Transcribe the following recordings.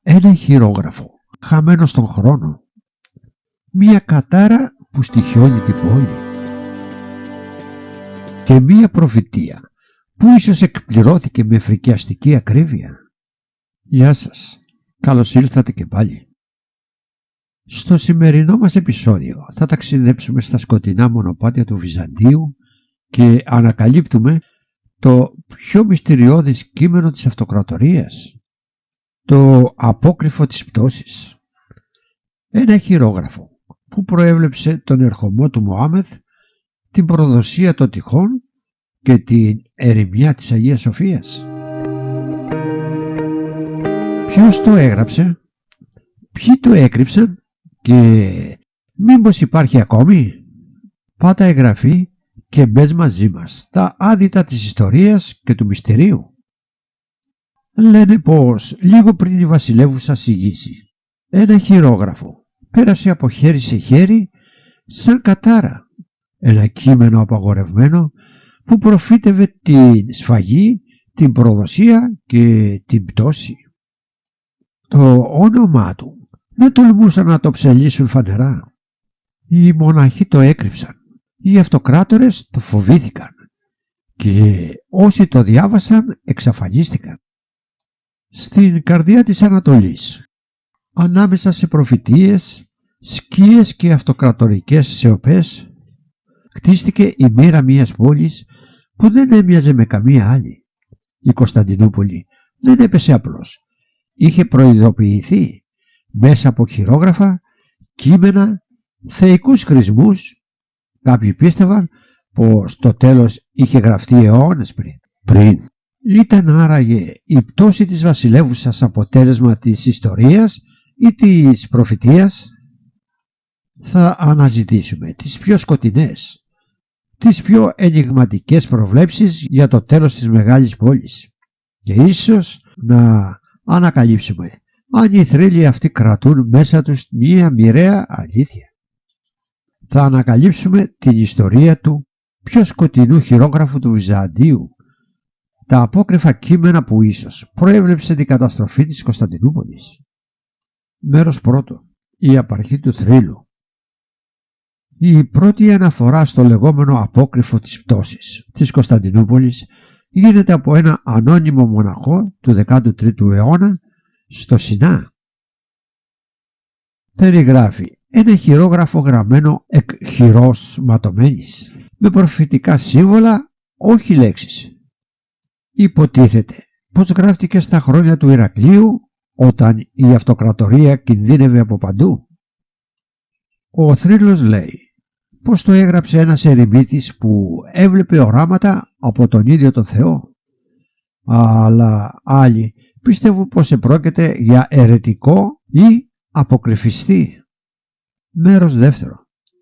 Ένα χειρόγραφο χαμένο στον χρόνο. Μία κατάρα που στοιχιώνει την πόλη. Και μία προφητεία που ίσως εκπληρώθηκε με φρικιαστική ακρίβεια. Γεια σας, καλώς ήλθατε και πάλι. Στο σημερινό μας επεισόδιο θα ταξιδέψουμε στα σκοτεινά μονοπάτια του Βυζαντίου και ανακαλύπτουμε το πιο μυστηριώδης κείμενο της αυτοκρατορίας, το απόκρυφο της πτώσης. Ένα χειρόγραφο που προέβλεψε τον ερχομό του Μωάμεθ, την προδοσία των τυχών και την ερημιά της Αγίας Σοφίας. Ποιος το έγραψε, ποιοι το έκρυψαν και μήπως υπάρχει ακόμη? Πάτα εγγραφή και μπες μαζί μας στα άδυτα της ιστορίας και του μυστηρίου. Λένε πως λίγο πριν η βασιλεύουσα συγγύσει, ένα χειρόγραφο πέρασε από χέρι σε χέρι σαν κατάρα, ένα κείμενο απαγορευμένο που προφήτευε την σφαγή, την προδοσία και την πτώση. Το όνομά του δεν τολμούσαν να το ψελίσουν φανερά. Οι μοναχοί το έκρυψαν, οι αυτοκράτορες το φοβήθηκαν και όσοι το διάβασαν εξαφανίστηκαν. Στην καρδιά της Ανατολής, ανάμεσα σε προφητείες, σκίες και αυτοκρατορικές σεωπές, χτίστηκε η μοίρα μιας πόλης που δεν έμοιαζε με καμία άλλη. Η Κωνσταντινούπολη δεν έπεσε απλώς. Είχε προειδοποιηθεί μέσα από χειρόγραφα, κείμενα, θεϊκούς χρησμούς. Κάποιοι πίστευαν πως το τέλος είχε γραφτεί αιώνες πριν. Ήταν άραγε η πτώση της βασιλεύουσας αποτέλεσμα της ιστορίας ή της προφητείας? Θα αναζητήσουμε τις πιο σκοτεινές, τις πιο ενιγματικές προβλέψεις για το τέλος της μεγάλης πόλης και ίσως να ανακαλύψουμε αν οι θρύλοι αυτοί κρατούν μέσα τους μία μοιραία αλήθεια. Θα ανακαλύψουμε την ιστορία του πιο σκοτεινού χειρόγραφου του Βυζαντίου, τα απόκρυφα κείμενα που ίσως προέβλεψε την καταστροφή της Κωνσταντινούπολης. Μέρος πρώτο. Η απαρχή του θρύλου. Η πρώτη αναφορά στο λεγόμενο απόκρυφο της πτώσης της Κωνσταντινούπολης γίνεται από ένα ανώνυμο μοναχό του 13ου αιώνα στο Σινά. Περιγράφει ένα χειρόγραφο γραμμένο εκ χειρός ματωμένης, με προφητικά σύμβολα, όχι λέξεις. Υποτίθεται πως γράφτηκε στα χρόνια του Ηρακλείου, όταν η αυτοκρατορία κινδύνευε από παντού. Ο θρύλος λέει πως το έγραψε ένας ερημίτης που έβλεπε οράματα από τον ίδιο τον Θεό, αλλά άλλοι πίστευουν πως επρόκειται για αιρετικό ή αποκρυφιστή. Μέρος δεύτερο.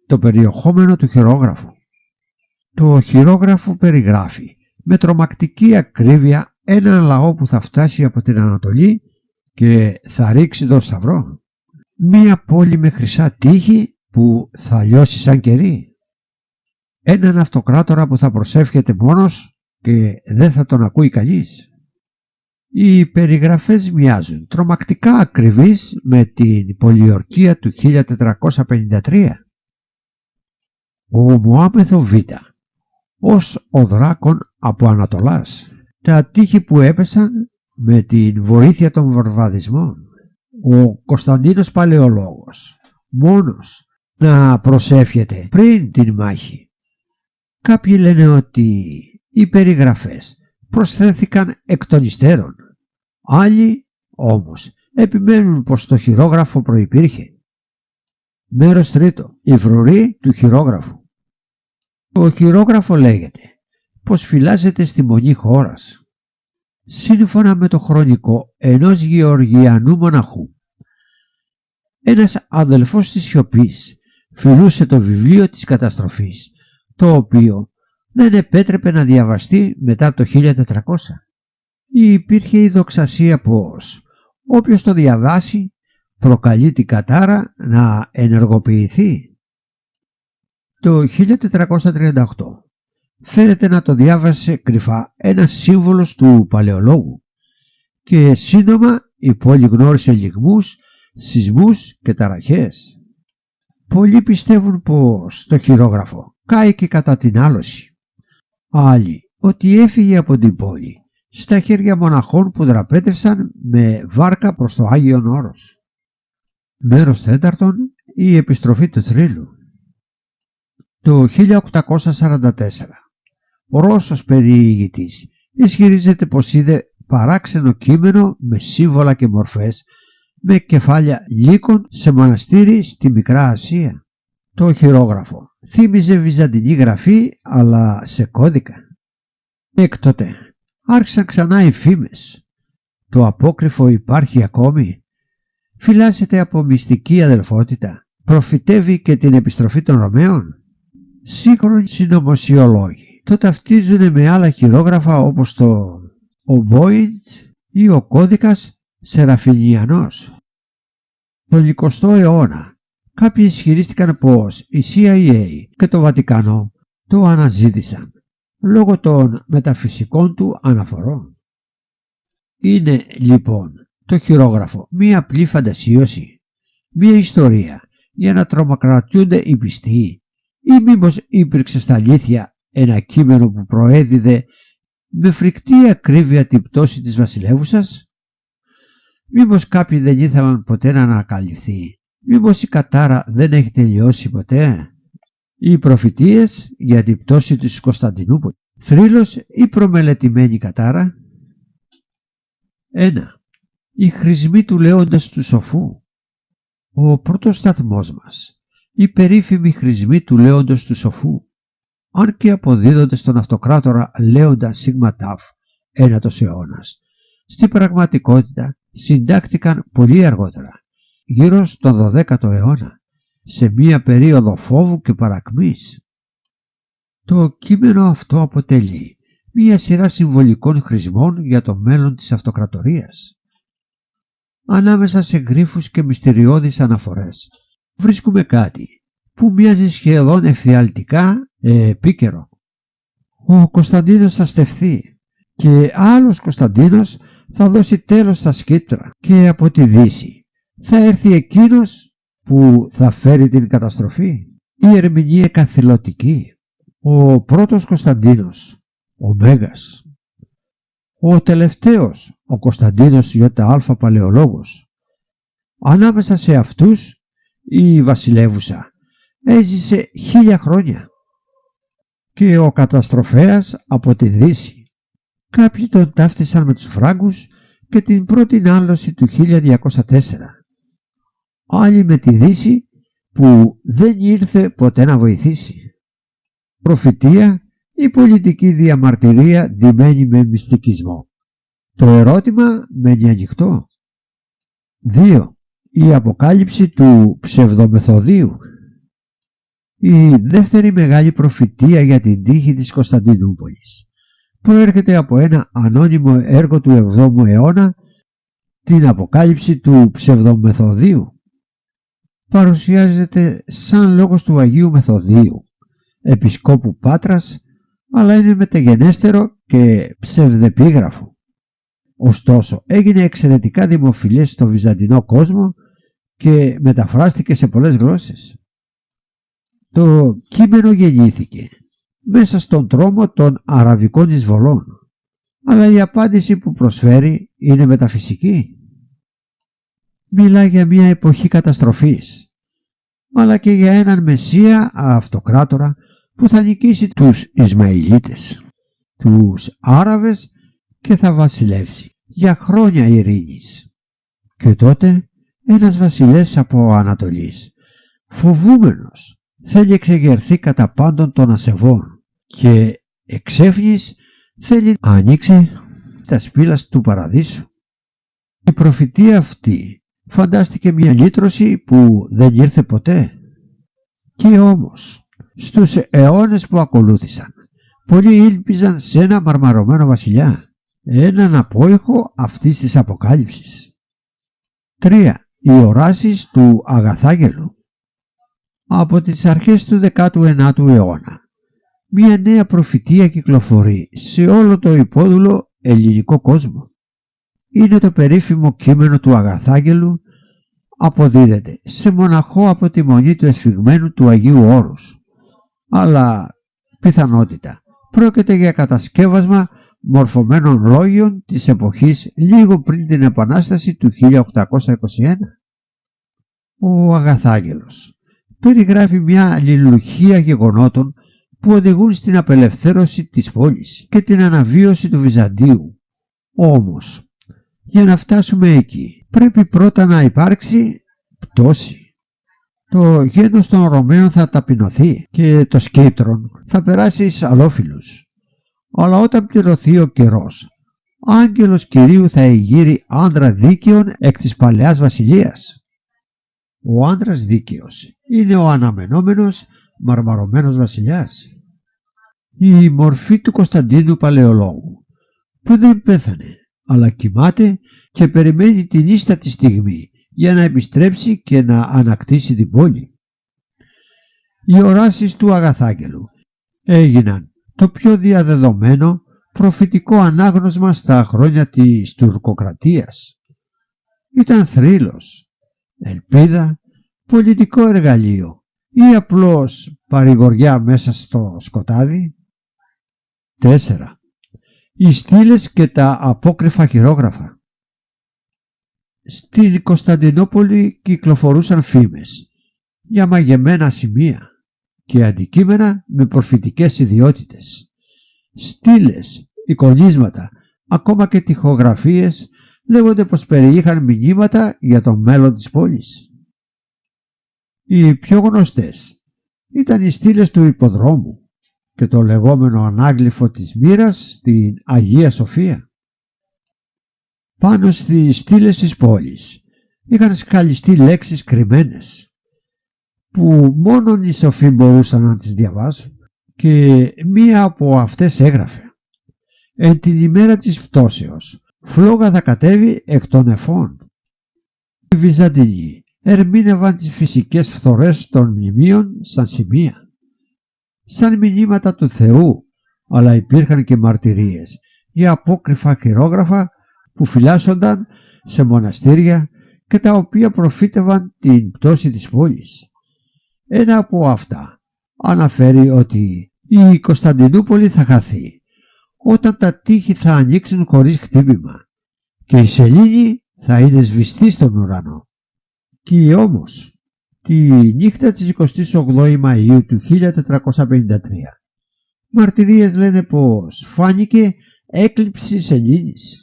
Το περιεχόμενο του χειρόγραφου. Το χειρόγραφο περιγράφει με τρομακτική ακρίβεια έναν λαό που θα φτάσει από την Ανατολή και θα ρίξει τον σταυρό. Μία πόλη με χρυσά τείχη που θα λιώσει σαν κερί. Έναν αυτοκράτορα που θα προσεύχεται μόνος και δεν θα τον ακούει κανείς. Οι περιγραφές μοιάζουν τρομακτικά ακριβείς με την πολιορκία του 1453. Ο Μωάμεθ Β, ως ο δράκων από Ανατολάς, τα τείχη που έπεσαν με την βοήθεια των βορβαδισμών. Ο Κωνσταντίνος Παλαιολόγος, μόνος να προσεύχεται πριν την μάχη. Κάποιοι λένε ότι οι περιγραφές προσθέθηκαν εκ των υστέρων. Άλλοι όμως επιμένουν πως το χειρόγραφο προϋπήρχε. Μέρος τρίτο. Η φρουρή του χειρόγραφου. Το χειρόγραφο λέγεται πως φυλάζεται στη Μονή Χώρας. Σύμφωνα με το χρονικό ενός Γεωργιανού μοναχού, ένας αδελφός της σιωπής φυλούσε το βιβλίο της καταστροφής, το οποίο δεν επέτρεπε να διαβαστεί μετά από το 1400. Υπήρχε η δοξασία πως όποιος το διαβάσει προκαλεί την κατάρα να ενεργοποιηθεί. Το 1438 φαίνεται να το διάβασε κρυφά ένας σύμβολος του Παλαιολόγου και σύντομα η πόλη γνώρισε λυγμούς, σεισμούς και ταραχές. Πολλοί πιστεύουν πως το χειρόγραφο κάηκε κατά την άλωση. Άλλοι ότι έφυγε από την πόλη στα χέρια μοναχών που δραπέτευσαν με βάρκα προς το Άγιον Όρος. Μέρος τέταρτον, η επιστροφή του θρύλου. Το 1844 ο Ρώσος περιηγητής ισχυρίζεται πως είδε παράξενο κείμενο με σύμβολα και μορφές με κεφάλια λύκων σε μοναστήρι στη Μικρά Ασία. Το χειρόγραφο θύμιζε βυζαντινή γραφή αλλά σε κώδικα. Έκτοτε άρχισαν ξανά οι φήμες. Το απόκριφο υπάρχει ακόμη. Φυλάσσεται από μυστική αδελφότητα. Προφητεύει και την επιστροφή των Ρωμαίων. Σύγχρονοι συνωμοσιολόγοι το ταυτίζουν με άλλα χειρόγραφα όπως το Ομπόιτς ή ο κώδικας Σεραφινιανός. Τον 20ο αιώνα κάποιοι ισχυρίστηκαν πως η CIA και το Βατικανό το αναζήτησαν λόγω των μεταφυσικών του αναφορών. Είναι λοιπόν το χειρόγραφο μία απλή φαντασίωση, μία ιστορία για να τρομοκρατούνται οι πιστοί, ή μήπως υπήρξε στα αλήθεια ένα κείμενο που προέδιδε με φρικτή ακρίβεια την πτώση της βασιλεύουσας? Μήπως κάποιοι δεν ήθελαν ποτέ να ανακαλυφθεί? Μήπως η κατάρα δεν έχει τελειώσει ποτέ? Οι προφητείες για την πτώση της Κωνσταντινούπολης. Θρύλος ή προμελετημένη κατάρα? 1. Οι χρησμοί του λέοντος του σοφού. Ο πρώτος σταθμός μας. Οι περίφημοι χρησμοί του λέοντος του σοφού. Αν και αποδίδονται στον αυτοκράτορα Λέοντα Σίγμα Ταφ ένατος αιώνας, στην πραγματικότητα συντάχθηκαν πολύ αργότερα, γύρω στον 12ο αιώνα, σε μία περίοδο φόβου και παρακμής. Το κείμενο αυτό αποτελεί μία σειρά συμβολικών χρησμών για το μέλλον της αυτοκρατορίας. Ανάμεσα σε γρίφους και μυστηριώδεις αναφορές βρίσκουμε κάτι που μοιάζει σχεδόν εφιαλτικά επίκαιρο. Ο Κωνσταντίνος θα στεφθεί και άλλος Κωνσταντίνος θα δώσει τέλος στα σκήτρα και από τη Δύση θα έρθει εκείνος που θα φέρει την καταστροφή. Η ερμηνεία καθηλωτική. Ο πρώτος Κωνσταντίνος, ο Μέγας. Ο τελευταίος, ο Κωνσταντίνος Ι.Α. Παλαιολόγος. Ανάμεσα σε αυτούς η βασιλεύουσα έζησε 1000 χρόνια και ο καταστροφέας από τη Δύση. Κάποιοι τον ταύτισαν με τους Φράγκους και την πρώτη άλωση του 1204. Άλλοι με τη Δύση που δεν ήρθε ποτέ να βοηθήσει. Προφητεία ή πολιτική διαμαρτυρία ντυμένη με μυστικισμό. Το ερώτημα μένει ανοιχτό. 2. Η αποκάλυψη του ψευδομεθοδίου. Η δεύτερη μεγάλη προφητεία για την τύχη της Κωνσταντινούπολης προέρχεται από ένα ανώνυμο έργο του 7ου αιώνα, την αποκάλυψη του ψευδομεθοδίου. Παρουσιάζεται σαν λόγος του Αγίου Μεθοδίου, επισκόπου Πάτρας, αλλά είναι μεταγενέστερο και ψευδεπίγραφο. Ωστόσο έγινε εξαιρετικά δημοφιλές στο βυζαντινό κόσμο και μεταφράστηκε σε πολλές γλώσσες. Το κείμενο γεννήθηκε μέσα στον τρόμο των αραβικών εισβολών, αλλά η απάντηση που προσφέρει είναι μεταφυσική. Μιλά για μια εποχή καταστροφής, αλλά και για έναν Μεσσία αυτοκράτορα που θα νικήσει τους Ισμαηλίτες, τους Άραβες και θα βασιλεύσει για χρόνια ειρήνης. Και τότε ένας βασιλεύς από Ανατολής, φοβούμενος, θέλει εξεγερθεί κατά πάντων των ασεβών και εξέφνης θέλει να ανοίξει τα σπήλας του παραδείσου. Η προφητεία αυτή φαντάστηκε μια λύτρωση που δεν ήρθε ποτέ. Και όμως στους αιώνες που ακολούθησαν πολλοί ήλπιζαν σε ένα μαρμαρωμένο βασιλιά, έναν απόϊχο αυτής της αποκάλυψης. 3. Οι οράσεις του Αγαθάγγελου. Από τις αρχές του 19ου αιώνα μια νέα προφητεία κυκλοφορεί σε όλο το υπόδουλο ελληνικό κόσμο. είναι το περίφημο κείμενο του Αγαθάγγελου, αποδίδεται σε μοναχό από τη μονή του εσφυγμένου του Αγίου Όρους, αλλά πιθανότητα πρόκειται για κατασκεύασμα μορφωμένων λόγιων της εποχής λίγο πριν την Επανάσταση του 1821. Ο Αγαθάγγελος περιγράφει μια αλληλουχία γεγονότων που οδηγούν στην απελευθέρωση της πόλης και την αναβίωση του Βυζαντίου. Όμως, για να φτάσουμε εκεί, πρέπει πρώτα να υπάρξει πτώση. Το γένος των Ρωμαίων θα ταπεινωθεί και το σκύπτρον θα περάσει εις αλόφιλους. Αλλά όταν πληρωθεί ο καιρός, άγγελος Κυρίου θα εγείρει άντρα δίκαιον εκ της παλαιάς βασιλείας. Ο άντρας δίκαιος είναι ο αναμενόμενος μαρμαρωμένος βασιλιάς. Η μορφή του Κωνσταντίνου Παλαιολόγου, που δεν πέθανε, αλλά κοιμάται και περιμένει την ίστατη στιγμή για να επιστρέψει και να ανακτήσει την πόλη. Οι οράσεις του Αγαθάγγελου έγιναν το πιο διαδεδομένο προφητικό ανάγνωσμα στα χρόνια της τουρκοκρατίας. Ήταν θρύλος, ελπίδα, πολιτικό εργαλείο ή απλώς παρηγοριά μέσα στο σκοτάδι. 4. Οι στήλες και τα απόκρυφα χειρόγραφα. Στην Κωνσταντινούπολη κυκλοφορούσαν φήμες για μαγεμένα σημεία και αντικείμενα με προφητικές ιδιότητες. Στήλες, εικονίσματα, ακόμα και τοιχογραφίες λέγονται πως περιείχαν μηνύματα για το μέλλον της πόλης. Οι πιο γνωστές ήταν οι στήλες του Ιπποδρόμου και το λεγόμενο ανάγλυφο της μοίρας στην Αγία Σοφία. Πάνω στις στήλες της πόλης είχαν σκαλιστεί λέξεις κρυμμένες που μόνον οι σοφοί μπορούσαν να τις διαβάσουν, και μία από αυτές έγραφε: «Εν την ημέρα της πτώσεως φλόγα θα κατέβει εκ των εφών». Οι Βυζαντινοί ερμήνευαν τις φυσικές φθορές των μνημείων σαν σημεία, σαν μηνύματα του Θεού, αλλά υπήρχαν και μαρτυρίες για απόκρυφα χειρόγραφα που φυλάσσονταν σε μοναστήρια και τα οποία προφήτευαν την πτώση της πόλης. Ένα από αυτά αναφέρει ότι η Κωνσταντινούπολη θα χαθεί όταν τα τείχη θα ανοίξουν χωρίς χτύπημα και η σελήνη θα είναι σβηστή στον ουρανό. Και όμως, τη νύχτα της 28 Μαΐου του 1453, μαρτυρίες λένε πως φάνηκε έκλειψη σελήνης.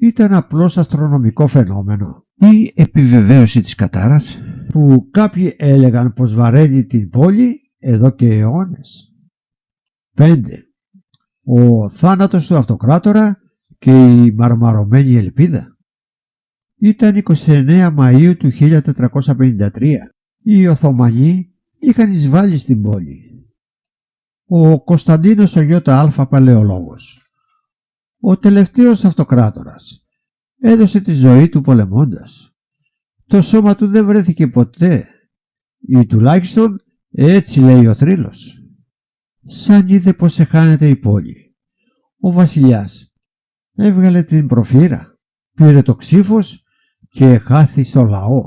Ήταν απλώς αστρονομικό φαινόμενο ή επιβεβαίωση της κατάρας που κάποιοι έλεγαν πως βαραίνει την πόλη εδώ και αιώνες. 5. Ο θάνατος του αυτοκράτορα και η μαρμαρωμένη ελπίδα. Ήταν 29 Μαΐου του 1453. Οι Οθωμανοί είχαν εισβάλει στην πόλη. Ο Κωνσταντίνος ο ΙΑ Παλαιολόγος, ο τελευταίος αυτοκράτορας, έδωσε τη ζωή του πολεμώντας. Το σώμα του δεν βρέθηκε ποτέ, ή τουλάχιστον έτσι λέει ο θρύλος. Σαν είδε πως εχάνεται η πόλη, ο βασιλιάς έβγαλε την προφύρα, πήρε το ξύφος και χάθη στο λαό.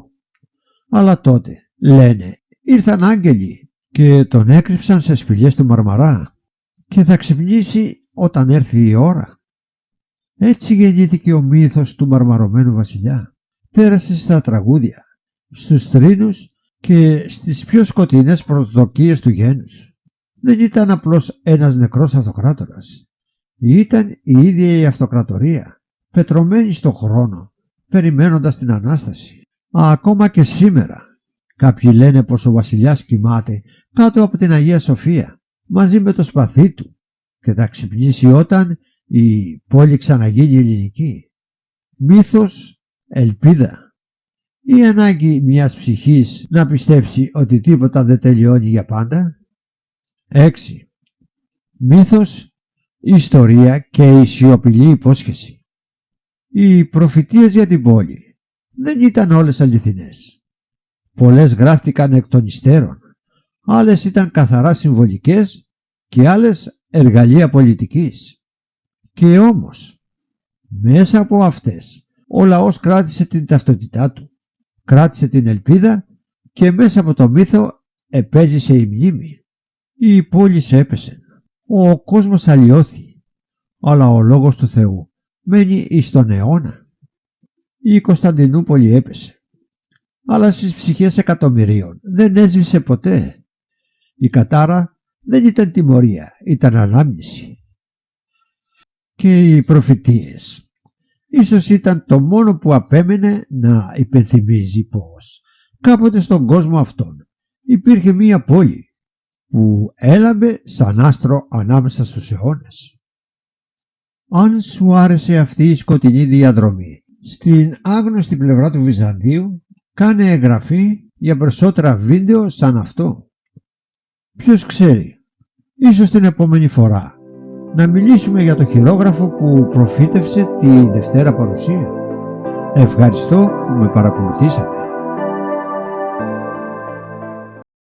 Αλλά τότε, λένε, ήρθαν άγγελοι και τον έκρυψαν σε σπηλιές του Μαρμαρά και θα ξυπνήσει όταν έρθει η ώρα. Έτσι γεννήθηκε ο μύθος του μαρμαρωμένου βασιλιά. Πέρασε στα τραγούδια, στους θρήνους και στις πιο σκοτεινές προσδοκίες του γένους. Δεν ήταν απλώς ένας νεκρός αυτοκράτορας. Ήταν η ίδια η αυτοκρατορία, πετρωμένη στον χρόνο, περιμένοντας την Ανάσταση. Ακόμα και σήμερα, κάποιοι λένε πως ο βασιλιάς κοιμάται κάτω από την Αγία Σοφία, μαζί με το σπαθί του, και θα ξυπνήσει όταν η πόλη ξαναγίνει ελληνική. Μύθος, ελπίδα ή ανάγκη μιας ψυχής να πιστέψει ότι τίποτα δεν τελειώνει για πάντα. 6. Μύθος, ιστορία και η σιωπηλή υπόσχεση. Οι προφητείες για την πόλη δεν ήταν όλες αληθινές. Πολλές γράφτηκαν εκ των υστέρων, άλλες ήταν καθαρά συμβολικές και άλλες εργαλεία πολιτικής. Και όμως, Μέσα από αυτές ο λαός κράτησε την ταυτότητά του, κράτησε την ελπίδα και μέσα από το μύθο επέζησε η μνήμη. Οι πόλεις έπεσαν, ο κόσμος αλλοιώθη, αλλά ο λόγος του Θεού μένει εις τον αιώνα. Η Κωνσταντινούπολη έπεσε, αλλά στις ψυχές εκατομμυρίων δεν έσβησε ποτέ. Η κατάρα δεν ήταν τιμωρία, ήταν ανάμνηση. Και οι προφητείες ίσως ήταν το μόνο που απέμενε να υπενθυμίζει πως κάποτε στον κόσμο αυτόν υπήρχε μία πόλη που έλαμπε σαν άστρο ανάμεσα στους αιώνες. Αν σου άρεσε αυτή η σκοτεινή διαδρομή στην άγνωστη πλευρά του Βυζαντίου, κάνε εγγραφή για περισσότερα βίντεο σαν αυτό. Ποιος ξέρει, ίσως την επόμενη φορά να μιλήσουμε για το χειρόγραφο που προφήτευσε τη Δευτέρα Παρουσία. Ευχαριστώ που με παρακολουθήσατε.